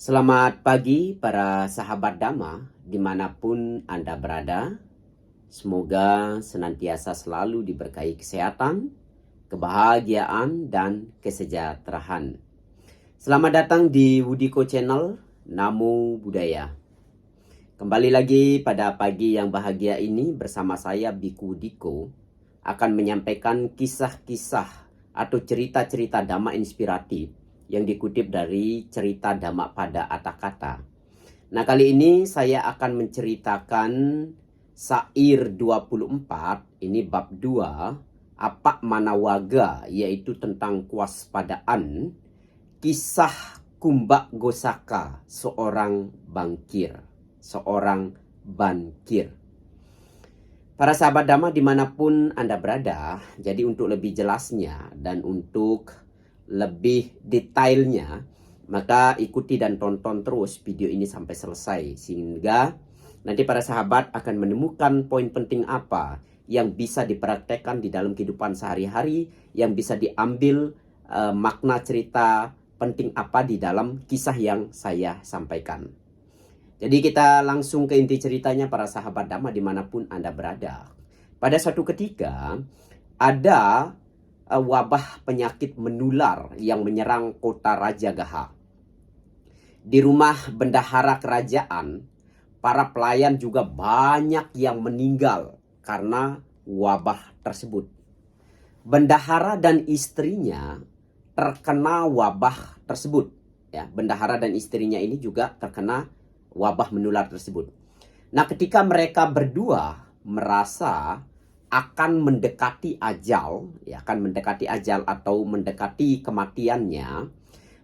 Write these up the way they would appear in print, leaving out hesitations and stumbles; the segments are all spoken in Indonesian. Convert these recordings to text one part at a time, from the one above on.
Selamat pagi para sahabat Dhamma dimanapun Anda berada. Semoga senantiasa selalu diberkahi kesehatan, kebahagiaan, dan kesejahteraan. Selamat datang di Wudiko Channel, Namo Buddhaya. Kembali lagi pada pagi yang bahagia ini bersama saya Biku Diko akan menyampaikan kisah-kisah atau cerita-cerita Dhamma inspiratif yang dikutip dari cerita Dhammapada Atthakatha. Nah, kali ini saya akan menceritakan Sair 24, ini bab 2, Apa Manawaga, yaitu tentang kewaspadaan, kisah Kumbak Gosaka, seorang bankir. Para sahabat Dhamma dimanapun Anda berada, jadi untuk lebih jelasnya dan untuk lebih detailnya, maka ikuti dan tonton terus video ini sampai selesai, sehingga nanti para sahabat akan menemukan poin penting apa yang bisa dipraktekkan di dalam kehidupan sehari-hari, yang bisa diambil makna cerita penting apa di dalam kisah yang saya sampaikan. Jadi kita langsung ke inti ceritanya para sahabat Dhamma dimanapun Anda berada. Pada suatu ketika ada wabah penyakit menular yang menyerang kota Rajagaha. Di rumah bendahara kerajaan, para pelayan juga banyak yang meninggal karena wabah tersebut. Bendahara dan istrinya terkena wabah tersebut. Ya, bendahara dan istrinya ini juga terkena wabah menular tersebut. Nah, ketika mereka berdua merasa akan mendekati ajal, atau mendekati kematiannya,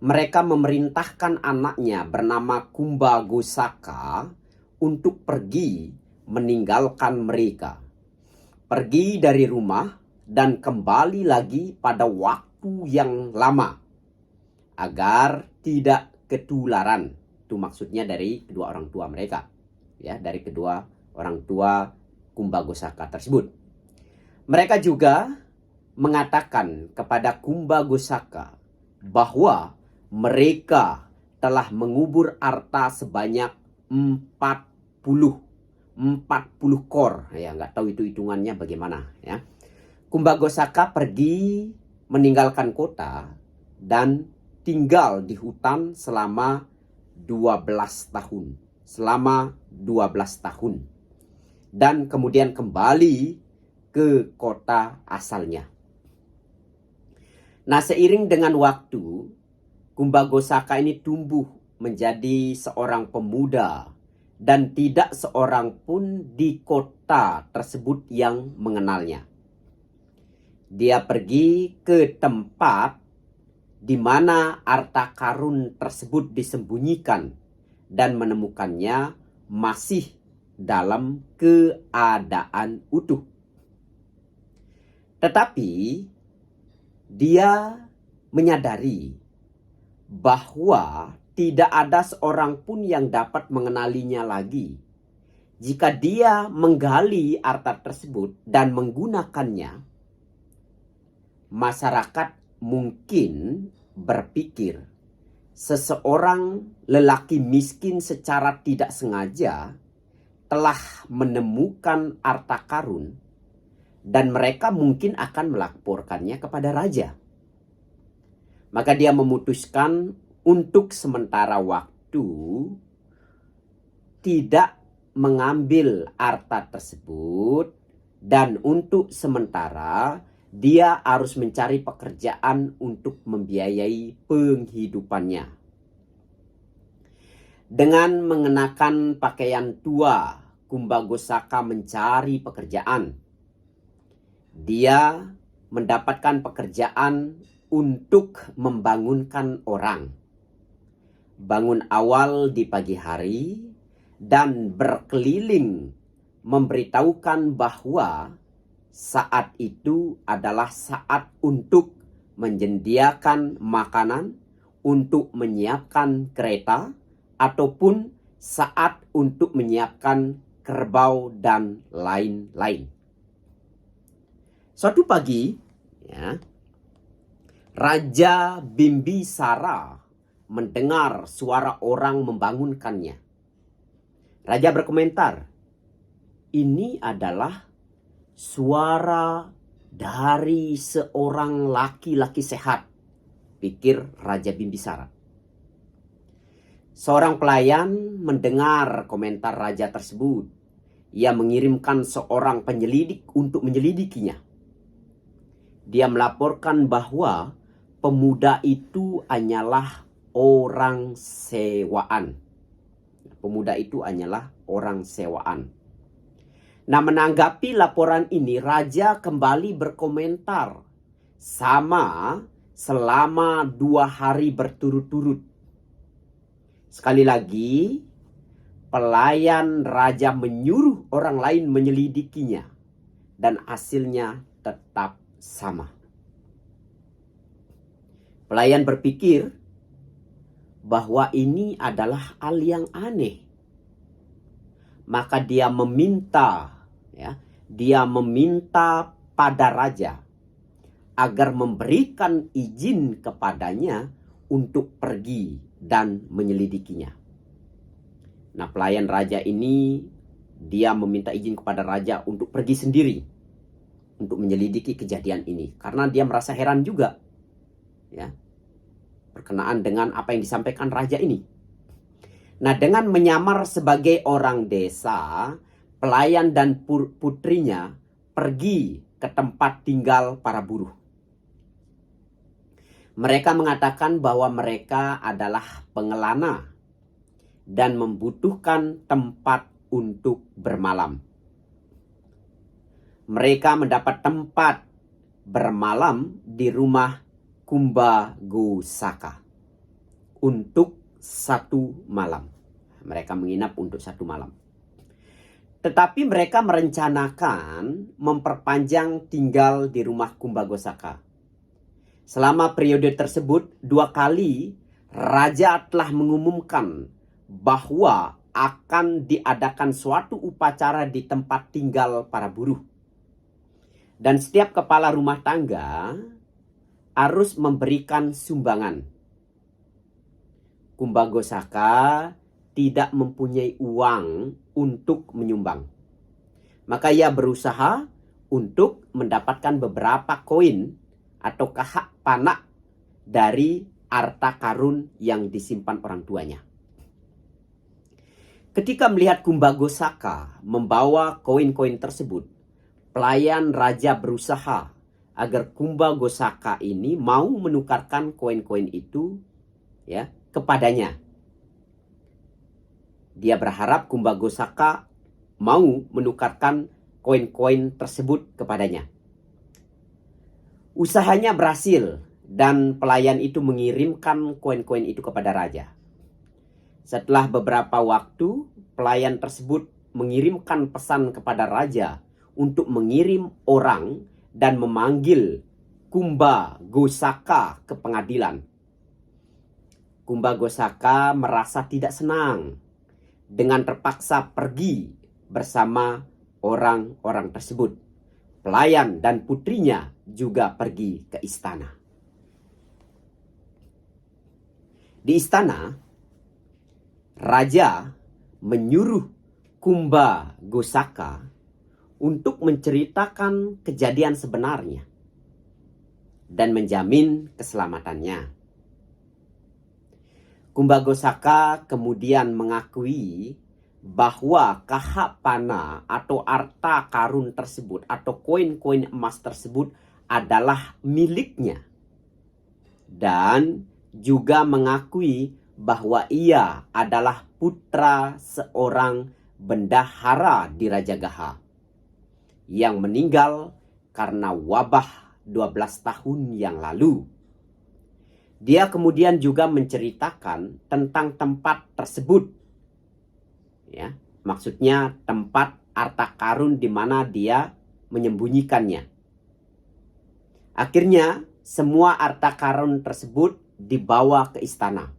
mereka memerintahkan anaknya bernama Kumba Gosaka untuk pergi meninggalkan mereka. Pergi dari rumah dan kembali lagi pada waktu yang lama agar tidak ketularan. Itu maksudnya dari kedua orang tua mereka, ya, dari kedua orang tua Kumba Gosaka tersebut. Mereka juga mengatakan kepada Kumba Gosaka bahwa mereka telah mengubur harta sebanyak 40 kor. Ya, nggak tahu itu hitungannya bagaimana, ya. Kumba Gosaka pergi meninggalkan kota dan tinggal di hutan selama 12 tahun. Dan kemudian kembali ke kota asalnya. Nah, seiring dengan waktu, Kumba Gosaka ini tumbuh menjadi seorang pemuda dan tidak seorang pun di kota tersebut yang mengenalnya. Dia pergi ke tempat di mana harta karun tersebut disembunyikan dan menemukannya masih dalam keadaan utuh. Tetapi dia menyadari bahwa tidak ada seorang pun yang dapat mengenalinya lagi. Jika dia menggali harta tersebut dan menggunakannya, masyarakat mungkin berpikir seseorang lelaki miskin secara tidak sengaja telah menemukan harta karun, dan mereka mungkin akan melaporkannya kepada raja. Maka dia memutuskan untuk sementara waktu tidak mengambil harta tersebut, dan untuk sementara dia harus mencari pekerjaan untuk membiayai penghidupannya. Dengan mengenakan pakaian tua, Kumba Gosaka mencari pekerjaan. Dia mendapatkan pekerjaan untuk membangunkan orang. Bangun awal di pagi hari dan berkeliling memberitahukan bahwa saat itu adalah saat untuk menyediakan makanan, untuk menyiapkan kereta, ataupun saat untuk menyiapkan kerbau dan lain-lain. Suatu pagi, ya, Raja Bimbisara mendengar suara orang membangunkannya. Raja berkomentar, ini adalah suara dari seorang laki-laki sehat, pikir Raja Bimbisara. Seorang pelayan mendengar komentar raja tersebut. Ia mengirimkan seorang penyelidik untuk menyelidikinya. Dia melaporkan bahwa pemuda itu hanyalah orang sewaan. Pemuda itu hanyalah orang sewaan. Nah, menanggapi laporan ini, raja kembali berkomentar, sama selama 2 hari berturut-turut. Sekali lagi, pelayan raja menyuruh orang lain menyelidikinya, dan hasilnya tetap sama. Pelayan berpikir bahwa ini adalah hal yang aneh. Maka dia meminta pada raja agar memberikan izin kepadanya untuk pergi dan menyelidikinya. Nah, pelayan raja ini dia meminta izin kepada raja untuk pergi sendiri untuk menyelidiki kejadian ini, karena dia merasa heran juga, ya, berkenaan dengan apa yang disampaikan raja ini. Nah, dengan menyamar sebagai orang desa, pelayan dan putrinya pergi ke tempat tinggal para buruh. Mereka mengatakan bahwa mereka adalah pengelana dan membutuhkan tempat untuk bermalam. Mereka mendapat tempat bermalam di rumah Kumbagosaka untuk 1 malam. Mereka menginap untuk 1 malam. Tetapi mereka merencanakan memperpanjang tinggal di rumah Kumbagosaka. Selama periode tersebut 2 kali raja telah mengumumkan bahwa akan diadakan suatu upacara di tempat tinggal para buruh. Dan setiap kepala rumah tangga harus memberikan sumbangan. Kumbagosaka tidak mempunyai uang untuk menyumbang. Maka ia berusaha untuk mendapatkan beberapa koin atau hak panak dari harta karun yang disimpan orang tuanya. Ketika melihat Kumbagosaka membawa koin-koin tersebut, pelayan raja berusaha agar Kumbagosaka ini mau menukarkan koin-koin itu, ya, kepadanya. Dia berharap Kumbagosaka mau menukarkan koin-koin tersebut kepadanya. Usahanya berhasil dan pelayan itu mengirimkan koin-koin itu kepada raja. Setelah beberapa waktu, pelayan tersebut mengirimkan pesan kepada raja untuk mengirim orang dan memanggil Kumbagosaka ke pengadilan. Kumbagosaka merasa tidak senang dengan terpaksa pergi bersama orang-orang tersebut. Pelayan dan putrinya juga pergi ke istana. Di istana, raja menyuruh Kumbagosaka untuk menceritakan kejadian sebenarnya dan menjamin keselamatannya. Kumbagosaka kemudian mengakui bahwa kahapana atau harta karun tersebut atau koin-koin emas tersebut adalah miliknya, dan juga mengakui bahwa ia adalah putra seorang bendahara di Rajagaha yang meninggal karena wabah 12 tahun yang lalu. Dia kemudian juga menceritakan tentang tempat tersebut, ya, maksudnya tempat harta karun di mana dia menyembunyikannya. Akhirnya semua harta karun tersebut dibawa ke istana.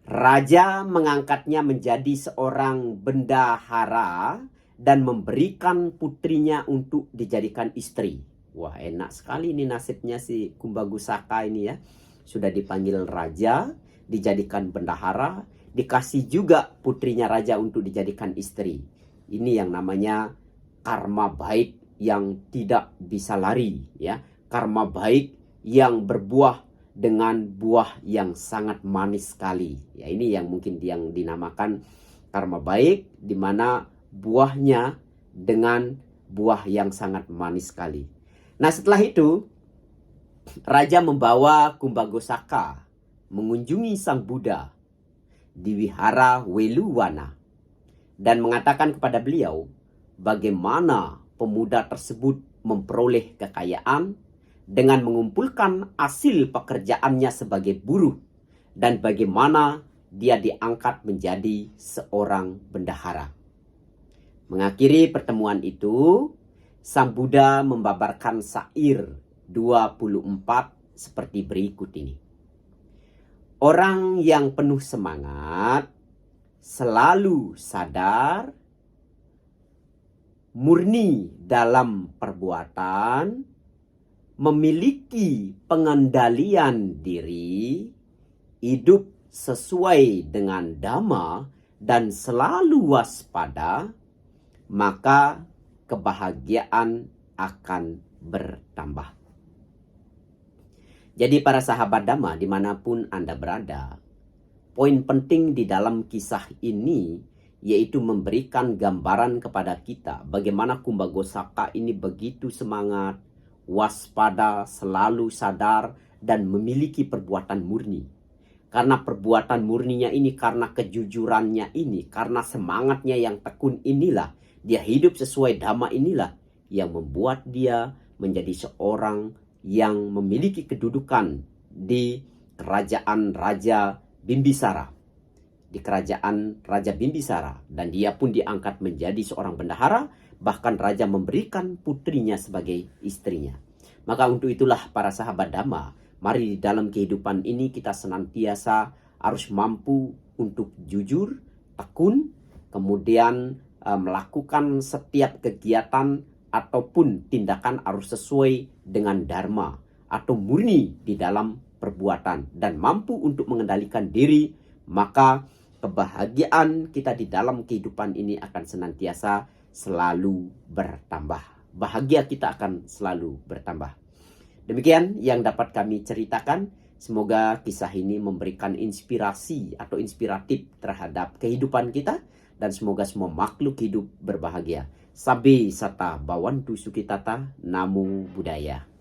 Raja mengangkatnya menjadi seorang bendahara dan memberikan putrinya untuk dijadikan istri. Wah, enak sekali ini nasibnya si Kumbagosaka ini, ya. sudah dipanggil raja, dijadikan bendahara, dikasih juga putrinya raja untuk dijadikan istri. Ini yang namanya karma baik yang tidak bisa lari, ya. Karma baik yang berbuah dengan buah yang sangat manis sekali. Ya, ini yang mungkin yang dinamakan karma baik, di mana buahnya dengan buah yang sangat manis sekali. Nah, setelah itu raja membawa Kumbhagosaka mengunjungi Sang Buddha di wihara Weluwana dan mengatakan kepada beliau bagaimana pemuda tersebut memperoleh kekayaan dengan mengumpulkan hasil pekerjaannya sebagai buruh dan bagaimana dia diangkat menjadi seorang bendahara. Mengakhiri pertemuan itu, Sang Buddha membabarkan syair 24 seperti berikut ini. Orang yang penuh semangat, selalu sadar, murni dalam perbuatan, memiliki pengendalian diri, hidup sesuai dengan dhamma, dan selalu waspada, maka kebahagiaan akan bertambah. Jadi para sahabat Dhamma dimanapun Anda berada, poin penting di dalam kisah ini yaitu memberikan gambaran kepada kita bagaimana Kumbhagosaka ini begitu semangat, waspada, selalu sadar, dan memiliki perbuatan murni. Karena perbuatan murninya ini, karena kejujurannya ini, karena semangatnya yang tekun inilah, dia hidup sesuai dhamma inilah yang membuat dia menjadi seorang yang memiliki kedudukan di kerajaan Raja Bimbisara. Di kerajaan Raja Bimbisara. Dan dia pun diangkat menjadi seorang bendahara. Bahkan raja memberikan putrinya sebagai istrinya. Maka untuk itulah para sahabat Dhamma, mari di dalam kehidupan ini kita senantiasa harus mampu untuk jujur, tekun, kemudian melakukan setiap kegiatan ataupun tindakan harus sesuai dengan dharma atau murni di dalam perbuatan dan mampu untuk mengendalikan diri, maka kebahagiaan kita di dalam kehidupan ini akan senantiasa selalu bertambah. Bahagia kita akan selalu bertambah. Demikian yang dapat kami ceritakan. Semoga kisah ini memberikan inspirasi atau inspiratif terhadap kehidupan kita dan semoga semua makhluk hidup berbahagia. Sabbe sata bawantu sukitata, namo buddhaya.